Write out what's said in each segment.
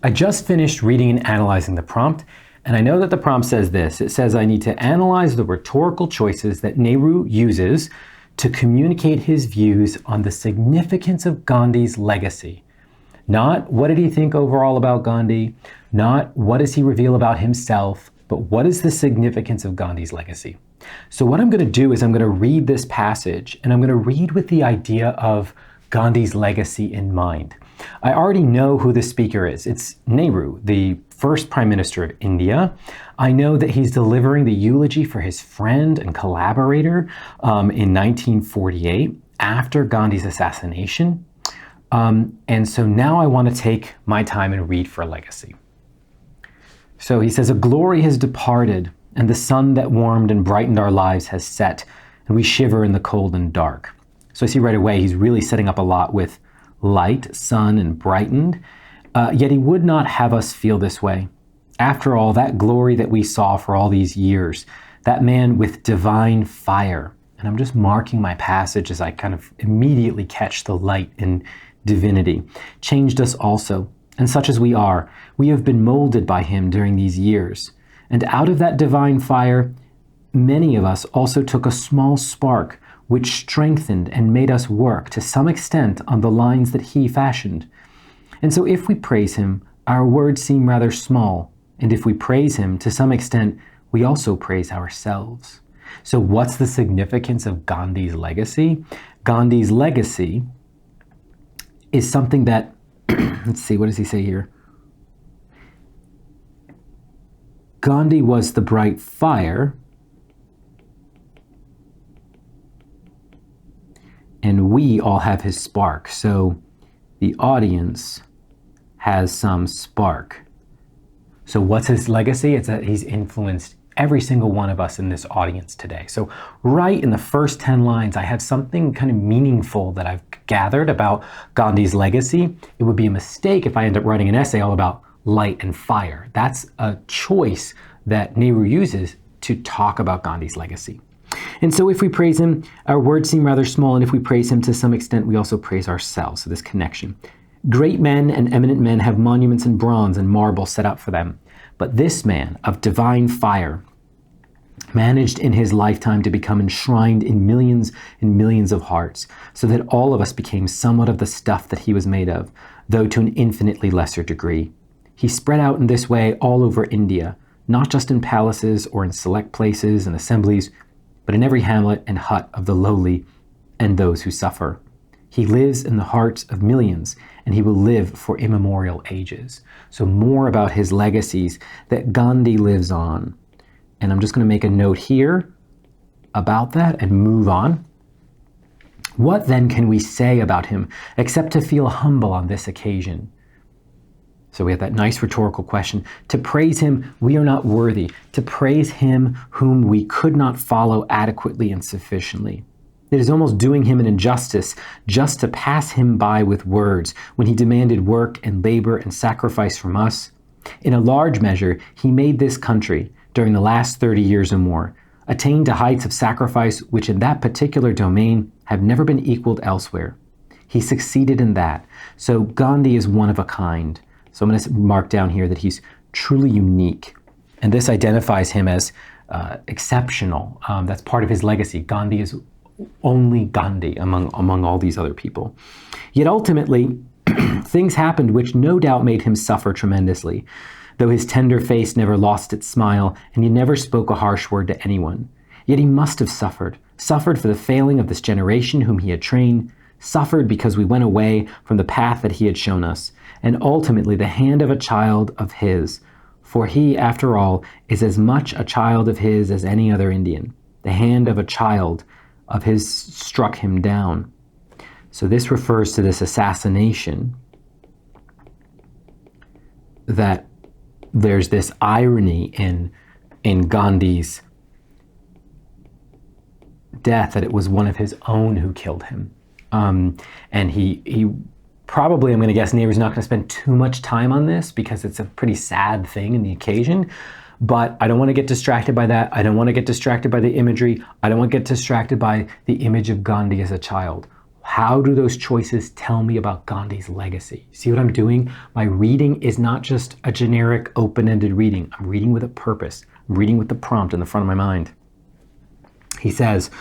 I just finished reading and analyzing the prompt, and I know that the prompt says this. It says I need to analyze the rhetorical choices that Nehru uses to communicate his views on the significance of Gandhi's legacy. Not what did he think overall about Gandhi, not what does he reveal about himself, but what is the significance of Gandhi's legacy. So what I'm going to do is I'm going to read this passage, and I'm going to read with the idea of Gandhi's legacy in mind. I already know who the speaker is. It's Nehru, the first Prime Minister of India. I know that he's delivering the eulogy for his friend and collaborator in 1948 after Gandhi's assassination. And so now I want to take my time and read for legacy. So he says, a glory has departed, and the sun that warmed and brightened our lives has set, and we shiver in the cold and dark. So I see right away he's really setting up a lot with light, sun, and brightened, yet he would not have us feel this way. After all, that glory that we saw for all these years, that man with divine fire, and I'm just marking my passage as I kind of immediately catch the light in divinity, changed us also, and such as we are, we have been molded by him during these years. And out of that divine fire, many of us also took a small spark which strengthened and made us work to some extent on the lines that he fashioned. And so if we praise him, our words seem rather small, and if we praise him, to some extent, we also praise ourselves. So what's the significance of Gandhi's legacy? Gandhi's legacy is something that, let's see, what does he say here? Gandhi was the bright fire, and we all have his spark. So the audience has some spark. So what's his legacy? It's that he's influenced every single one of us in this audience today. So right in the first 10 lines, I have something kind of meaningful that I've gathered about Gandhi's legacy. It would be a mistake if I end up writing an essay all about light and fire. That's a choice that Nehru uses to talk about Gandhi's legacy. And so if we praise him, our words seem rather small, and if we praise him to some extent, we also praise ourselves. So this connection. Great men and eminent men have monuments in bronze and marble set up for them. But this man of divine fire managed in his lifetime to become enshrined in millions and millions of hearts, so that all of us became somewhat of the stuff that he was made of, though to an infinitely lesser degree. He spread out in this way all over India, not just in palaces or in select places and assemblies, but in every hamlet and hut of the lowly and those who suffer. He lives in the hearts of millions, and he will live for immemorial ages. So more about his legacies, that Gandhi lives on. And I'm just going to make a note here about that and move on. What then can we say about him except to feel humble on this occasion? So we have that nice rhetorical question. To praise him, we are not worthy. To praise him whom we could not follow adequately and sufficiently. It is almost doing him an injustice just to pass him by with words when he demanded work and labor and sacrifice from us. In a large measure, he made this country, during the last 30 years or more, attain to heights of sacrifice which in that particular domain have never been equaled elsewhere. He succeeded in that. So Gandhi is one of a kind. So I'm going to mark down here that he's truly unique. And this identifies him as exceptional. That's part of his legacy. Gandhi is only Gandhi among all these other people. Yet ultimately, things happened which no doubt made him suffer tremendously, though his tender face never lost its smile, and he never spoke a harsh word to anyone. Yet he must have suffered for the failing of this generation whom he had trained, suffered because we went away from the path that he had shown us, and ultimately the hand of a child of his, for he, after all, is as much a child of his as any other Indian. The hand of a child of his struck him down. So this refers to this assassination, that there's this irony in Gandhi's death, that it was one of his own who killed him. And he probably, I'm going to guess, Nehru's not going to spend too much time on this because it's a pretty sad thing in the occasion. But I don't want to get distracted by that. I don't want to get distracted by the imagery. I don't want to get distracted by the image of Gandhi as a child. How do those choices tell me about Gandhi's legacy? See what I'm doing? My reading is not just a generic open-ended reading. I'm reading with a purpose. I'm reading with the prompt in the front of my mind. He says,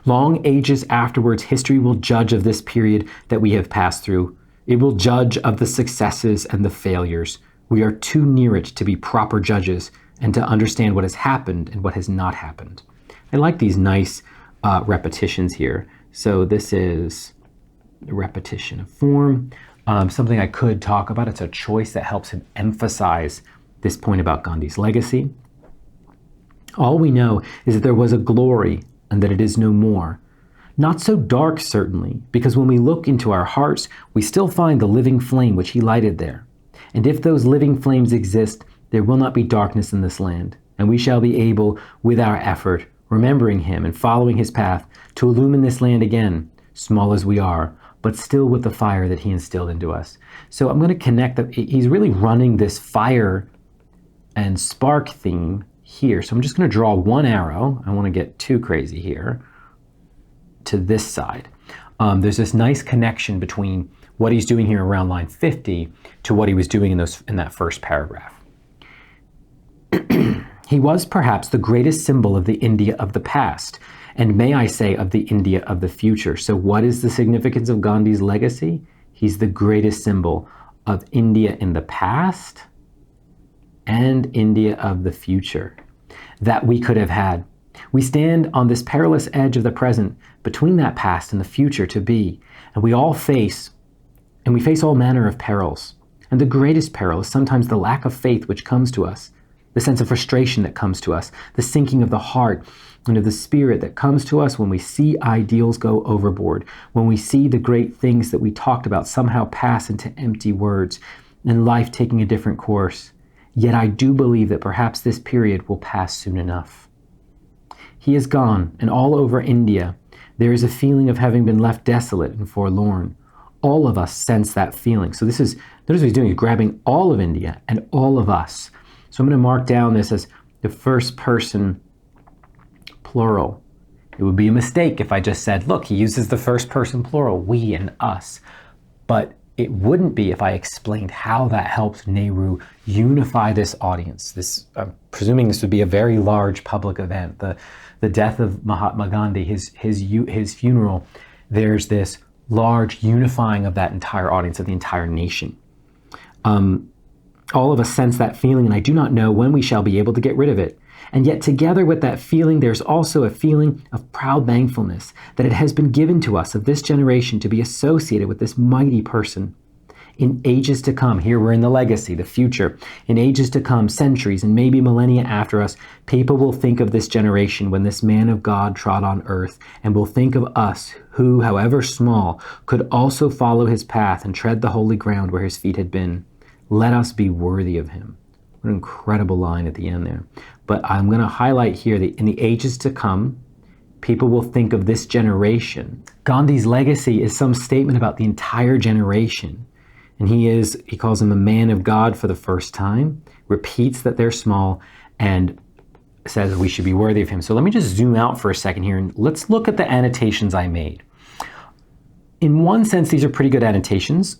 long ages afterwards, history will judge of this period that we have passed through. It will judge of the successes and the failures. We are too near it to be proper judges and to understand what has happened and what has not happened. I like these nice repetitions here. So this is the repetition of form, something I could talk about. It's a choice that helps him emphasize this point about Gandhi's legacy. All we know is that there was a glory and that it is no more. Not so dark, certainly, because when we look into our hearts, we still find the living flame which he lighted there. And if those living flames exist, there will not be darkness in this land, and we shall be able, with our effort, remembering him and following his path, to illumine this land again, small as we are, but still with the fire that he instilled into us. So I'm going to connect that. He's really running this fire and spark theme here. So I'm just going to draw one arrow. I want to get too crazy here to this side. There's this nice connection between what he's doing here around line 50 to what he was doing in that first paragraph. He was perhaps the greatest symbol of the India of the past, and may I say of the India of the future. So what is the significance of Gandhi's legacy? He's the greatest symbol of India in the past and India of the future that we could have had. We stand on this perilous edge of the present between that past and the future to be, and we face all manner of perils. And the greatest peril is sometimes the lack of faith which comes to us, the sense of frustration that comes to us, the sinking of the heart and of the spirit that comes to us when we see ideals go overboard, when we see the great things that we talked about somehow pass into empty words and life taking a different course. Yet I do believe that perhaps this period will pass soon enough. He is gone, and all over India, there is a feeling of having been left desolate and forlorn. All of us sense that feeling. So notice what he's doing. He's grabbing all of India and all of us. So I'm going to mark down this as the first person plural. It would be a mistake if I just said, look, he uses the first person plural, we and us. But it wouldn't be if I explained how that helps Nehru unify this audience. I'm presuming this would be a very large public event. The death of Mahatma Gandhi, his funeral, there's this large unifying of that entire audience, of the entire nation. All of us sense that feeling, and I do not know when we shall be able to get rid of it. And yet together with that feeling, there's also a feeling of proud thankfulness that it has been given to us of this generation to be associated with this mighty person. In ages to come, here we're in the legacy, the future, in ages to come, centuries and maybe millennia after us, people will think of this generation when this man of God trod on earth, and will think of us who, however small, could also follow his path and tread the holy ground where his feet had been. Let us be worthy of him. What an incredible line at the end there. But I'm going to highlight here that in the ages to come, people will think of this generation. Gandhi's legacy is some statement about the entire generation. And he calls him a man of God for the first time, repeats that they're small, and says we should be worthy of him. So let me just zoom out for a second here, and let's look at the annotations I made. In one sense, these are pretty good annotations.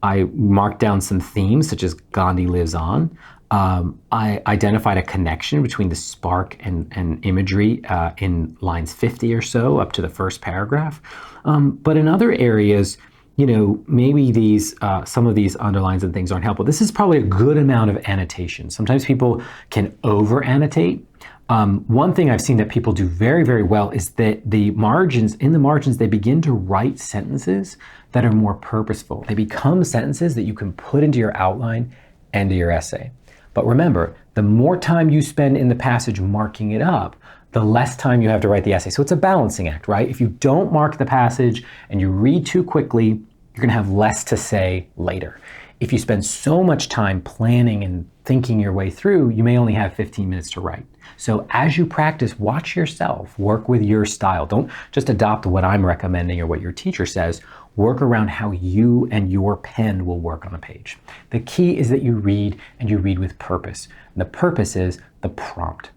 I marked down some themes, such as Gandhi lives on. I identified a connection between the spark and imagery in lines 50 or so up to the first paragraph. But in other areas, maybe some of these underlines and things aren't helpful. This is probably a good amount of annotation. Sometimes people can over-annotate. One thing I've seen that people do very, very well is that in the margins, they begin to write sentences that are more purposeful. They become sentences that you can put into your outline and to your essay. But remember, the more time you spend in the passage marking it up, the less time you have to write the essay. So it's a balancing act, right? If you don't mark the passage and you read too quickly, you're going to have less to say later. If you spend so much time planning and thinking your way through, you may only have 15 minutes to write. So as you practice, watch yourself, work with your style. Don't just adopt what I'm recommending or what your teacher says. Work around how you and your pen will work on a page. The key is that you read, and you read with purpose. And the purpose is the prompt.